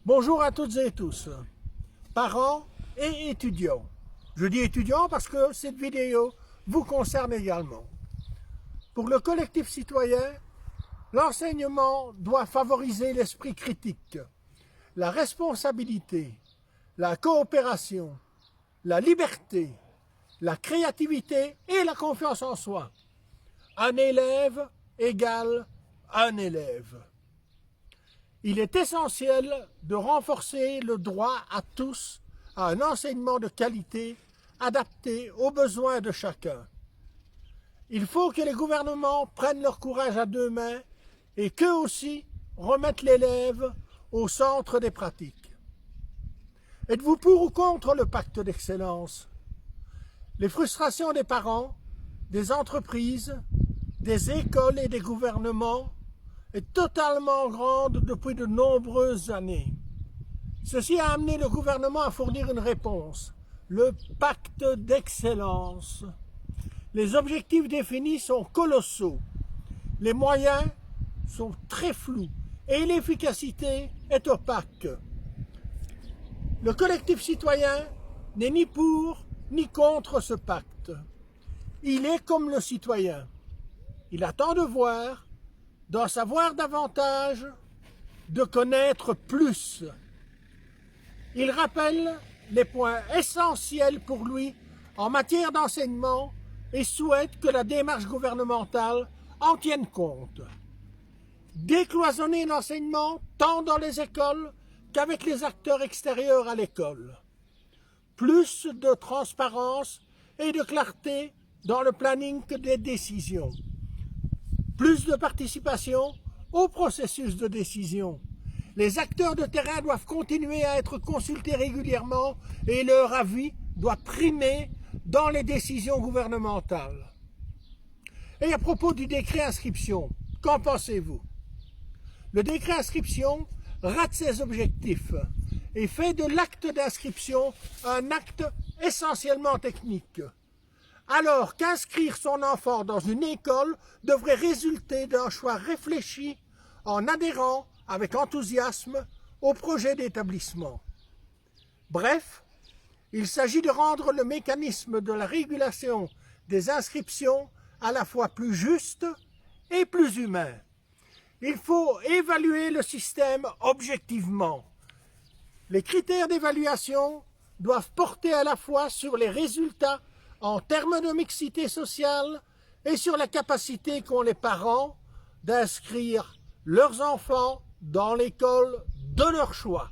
Bonjour à toutes et tous, parents et étudiants. Je dis étudiants parce que cette vidéo vous concerne également. Pour le collectif citoyen, l'enseignement doit favoriser l'esprit critique, la responsabilité, la coopération, la liberté, la créativité et la confiance en soi. Un élève égale un élève. Il est essentiel de renforcer le droit à tous à un enseignement de qualité adapté aux besoins de chacun. Il faut que les gouvernements prennent leur courage à deux mains et qu'eux aussi remettent l'élève au centre des pratiques. Êtes-vous pour ou contre le pacte d'excellence? Les frustrations des parents, des entreprises, des écoles et des gouvernements est totalement grande depuis de nombreuses années. Ceci a amené le gouvernement à fournir une réponse, le pacte d'excellence. Les objectifs définis sont colossaux, les moyens sont très flous et l'efficacité est opaque. Le collectif citoyen n'est ni pour ni contre ce pacte. Il est comme le citoyen. Il attend de voir, d'en savoir davantage, de connaître plus. Il rappelle les points essentiels pour lui en matière d'enseignement et souhaite que la démarche gouvernementale en tienne compte. Décloisonner l'enseignement tant dans les écoles qu'avec les acteurs extérieurs à l'école. Plus de transparence et de clarté dans le planning des décisions. Plus de participation au processus de décision. Les acteurs de terrain doivent continuer à être consultés régulièrement et leur avis doit primer dans les décisions gouvernementales. Et à propos du décret inscription, qu'en pensez-vous? Le décret inscription rate ses objectifs et fait de l'acte d'inscription un acte essentiellement technique. Alors qu'inscrire son enfant dans une école devrait résulter d'un choix réfléchi en adhérant avec enthousiasme au projet d'établissement. Bref, il s'agit de rendre le mécanisme de la régulation des inscriptions à la fois plus juste et plus humain. Il faut évaluer le système objectivement. Les critères d'évaluation doivent porter à la fois sur les résultats en termes de mixité sociale et sur la capacité qu'ont les parents d'inscrire leurs enfants dans l'école de leur choix.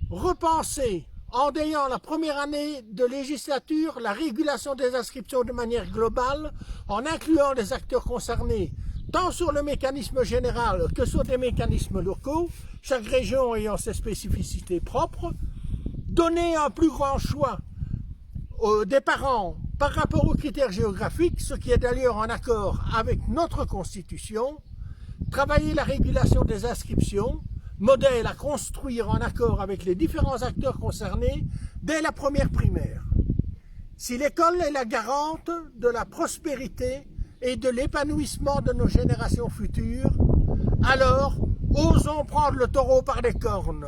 Repenser, en déant la première année de législature, la régulation des inscriptions de manière globale, en incluant les acteurs concernés, tant sur le mécanisme général que sur des mécanismes locaux, chaque région ayant ses spécificités propres, donner un plus grand choix des parents par rapport aux critères géographiques, ce qui est d'ailleurs en accord avec notre Constitution, travailler la régulation des inscriptions, modèle à construire en accord avec les différents acteurs concernés dès la première primaire. Si l'école est la garante de la prospérité et de l'épanouissement de nos générations futures, alors osons prendre le taureau par les cornes.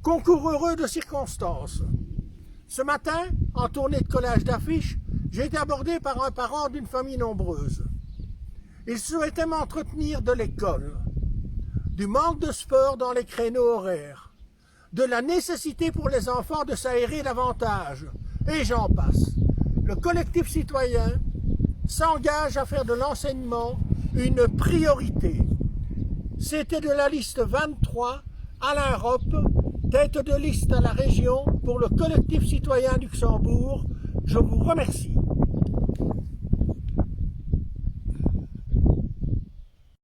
Concours heureux de circonstances. Ce matin, en tournée de collage d'affiches, j'ai été abordé par un parent d'une famille nombreuse. Il souhaitait m'entretenir de l'école, du manque de sport dans les créneaux horaires, de la nécessité pour les enfants de s'aérer davantage, et j'en passe. Le collectif citoyen s'engage à faire de l'enseignement une priorité. C'était de la liste 23, Alain Roppe, tête de liste à la région pour le collectif citoyen Luxembourg. Je vous remercie.